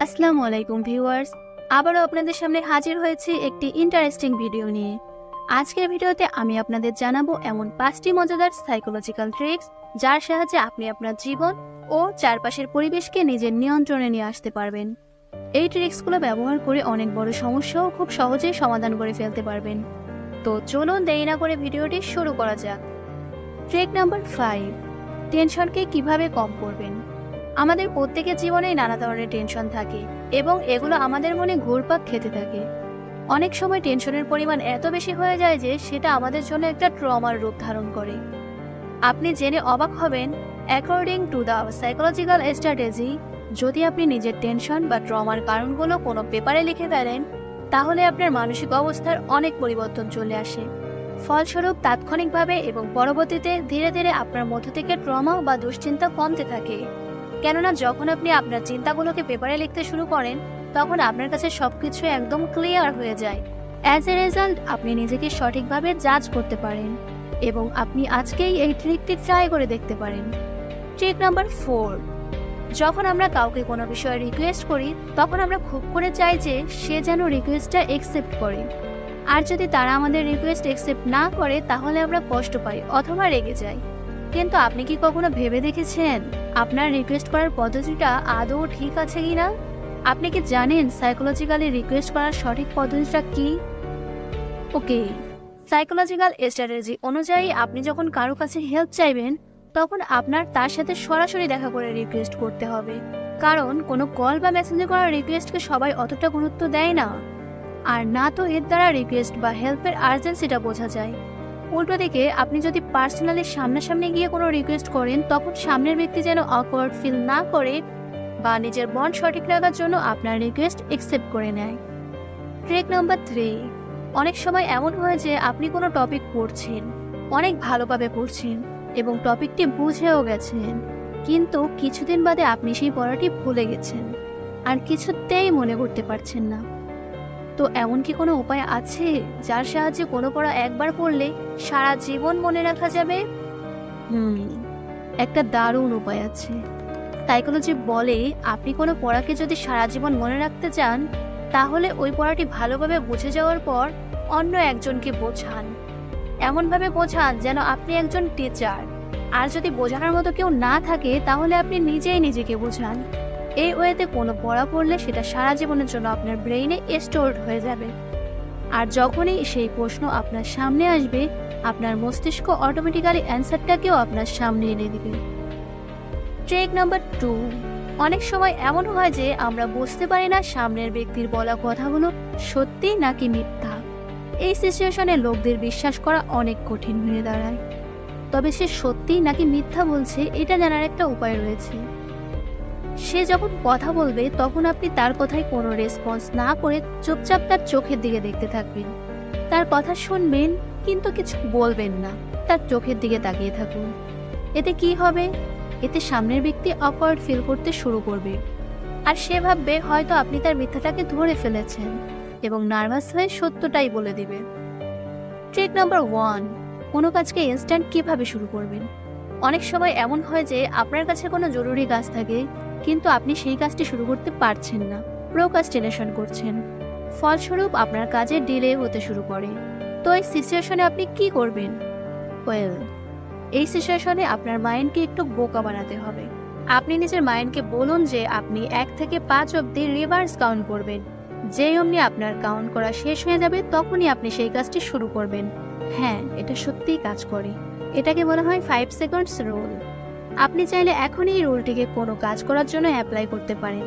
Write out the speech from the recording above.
আসসালামু আলাইকুম ভিউয়ার্স, আবারও আপনাদের সামনে হাজির হয়েছি একটি ইন্টারেস্টিং ভিডিও নিয়ে। আজকের ভিডিওতে আমি আপনাদের জানাবো এমন 5টি মজাদার সাইকোলজিক্যাল ট্রিক্স যার সাহায্যে আপনি আপনার জীবন ও চারপাশের পরিবেশকে নিজের নিয়ন্ত্রণে নিয়ে আসতে পারবেন। এই ট্রিক্সগুলো ব্যবহার করে অনেক বড় সমস্যাও খুব সহজেই সমাধান করে ফেলতে পারবেন। তো চলুন দেরি না করে ভিডিওটি শুরু করা যাক। ট্রিক নাম্বার 5, টেনশনকে কিভাবে কম করবেন। আমাদের প্রত্যেকের জীবনেই নানা ধরনের টেনশন থাকে এবং এগুলো আমাদের মনে ঘুরপাক খেতে থাকে। অনেক সময় টেনশনের পরিমাণ এত বেশি হয়ে যায় যে সেটা আমাদের জন্য একটা ট্রমার রূপ ধারণ করে। আপনি জেনে অবাক হবেন, according to the psychological strategy, যদি আপনি নিজের টেনশন বা ট্রমার কারণগুলো কোনো পেপারে লিখে ফেলেন তাহলে আপনার মানসিক অবস্থার অনেক পরিবর্তন চলে আসে। ফলস্বরূপ তাৎক্ষণিকভাবে এবং পরবর্তীতে ধীরে ধীরে আপনার মধ্য থেকে ট্রমা বা দুশ্চিন্তা কমতে থাকে। কেননা যখন আপনি আপনার চিন্তাগুলোকে পেপারে লিখতে শুরু করেন তখন আপনার কাছে সবকিছু একদম ক্লিয়ার হয়ে যায়। অ্যাজ এ রেজাল্ট আপনি নিজেকে সঠিকভাবে জাজ করতে পারেন এবং আপনি আজকেই এই ট্রিকটি ট্রাই করে দেখতে পারেন। ট্রিক নাম্বার 4, যখন আমরা কাউকে কোনো বিষয়ে রিকোয়েস্ট করি তখন আমরা খুব করে চাই যে সে যেন রিকোয়েস্টটা একসেপ্ট করে, আর যদি তারা আমাদের রিকোয়েস্ট একসেপ্ট না করে তাহলে আমরা কষ্ট পাই অথবা রেগে যাই। কিন্তু আপনি কি কখনো ভেবে দেখেছেন আপনার রিকোয়েস্ট করার পদ্ধতিটা আদৌ ঠিক আছে কিনা? আপনি কি জানেন সাইকোলজিক্যালি রিকোয়েস্ট করার সঠিক পদ্ধতিটা কি? ওকে, সাইকোলজিক্যাল স্ট্র্যাটেজি অনুযায়ী আপনি যখন কারো কাছে হেল্প চাইবেন তখন আপনার তার সাথে সরাসরি দেখা করে রিকোয়েস্ট করতে হবে, কারণ কোনো কল বা মেসেঞ্জে করা রিকোয়েস্টকে সবাই অতটা গুরুত্ব দেয় না, আর না তো এর দ্বারা রিকোয়েস্ট বা হেল্পের আর্জেন্সিটা বোঝা যায়। উল্টো দিকে আপনি যদি পার্সোনালি সামনাসামনি গিয়ে কোনো রিকোয়েস্ট করেন তখন সামনের ব্যক্তি যেন অকওয়ার্ড ফিল না করে বা নিজের বন্ড সঠিক রাখার জন্য আপনার রিকোয়েস্ট একসেপ্ট করে নেয়। ট্রিক নাম্বার 3, অনেক সময় এমন হয় যে আপনি কোনো টপিক পড়ছেন, অনেক ভালোভাবে পড়ছেন এবং টপিকটি বুঝেও গেছেন, কিন্তু কিছুদিন বাদে আপনি সেই পড়াটি ভুলে গেছেন আর কিছুতেই মনে করতে পারছেন না। তো এমন কি কোনো উপায় আছে যার সাহায্যে কোনো পড়া একবার পড়লে সারা জীবন মনে রাখা যাবে? একটা দারুণ উপায় আছে। সাইকোলজি বলে আপনি কোনো পড়াকে যদি সারা জীবন মনে রাখতে চান তাহলে ওই পড়াটি ভালোভাবে বুঝে যাওয়ার পর অন্য একজনকে বোঝান। এমনভাবে বোঝান যেন আপনি একজন টিচার, আর যদি বোঝানোর মতো কেউ না থাকে তাহলে আপনি নিজেই নিজেকে বোঝান। এই ওয়েতে কোনো পড়া পড়লে সেটা সারা জীবনের জন্য আপনার ব্রেইনে স্টোরড হয়ে যাবে, আর যখনই সেই প্রশ্ন আপনার সামনে আসবে আপনার মস্তিষ্ক অটোমেটিক্যালি অ্যান্সারটাকেও আপনার সামনে এনে দিবে। ট্রিক নাম্বার 2, অনেক সময় এমন হয় যে আমরা বুঝতে পারি না সামনের ব্যক্তির বলা কথাগুলো সত্যি নাকি মিথ্যা। এই সিচুয়েশনে লোকদের বিশ্বাস করা অনেক কঠিন হয়ে দাঁড়ায়। তবে সে সত্যি নাকি মিথ্যা বলছে এটা জানার একটা উপায় রয়েছে। সে যখন কথা বলবে তখন আপনি তার কথায় কোনো রেসপন্স না করে চুপচাপ তার চোখের দিকে দেখতে থাকবেন। তার কথা শুনবেন কিন্তু কিছু বলবেন না, তার চোখের দিকে তাকিয়ে থাকুন। এতে কি হবে? এতে সামনের ব্যক্তি অকওয়ার্ড ফিল করতে শুরু করবে, আর সে ভাববে হয়তো আপনি তার মিথ্যাটাকে ধরে ফেলেছেন এবং নার্ভাস হয়ে সত্যটাই বলে দিবে। ট্রিক নাম্বার 1, কোনো কাজকে ইনস্ট্যান্ট কিভাবে শুরু করবেন। অনেক সময় এমন হয় যে আপনার কাছে কোনো জরুরি কাজ থাকে কিন্তু আপনি সেই কাজটি শুরু করতে পারছেন না, প্রোক্রাস্টিনেশন করছেন। ফলস্বরূপ আপনার কাজে ডিলে হতে শুরু করে। তো এই সিচুয়েশনে আপনি কি করবেন? এই সিচুয়েশনে আপনার মাইন্ডকে একটু বোকা বানাতে হবে। আপনি নিজের মাইন্ডকে বলুন যে আপনি 1 থেকে 5 অবধি রিভার্স কাউন্ট করবেন। যেই অমনি আপনার কাউন্ট করা শেষ হয়ে যাবে তখনই আপনি সেই কাজটি শুরু করবেন। হ্যাঁ, এটা সত্যিই কাজ করে। এটাকে বলা হয় 5 সেকেন্ডস রুল। আপনি চাইলে এখনই এই রুলটিকে কোনো কাজ করার জন্য অ্যাপ্লাই করতে পারেন।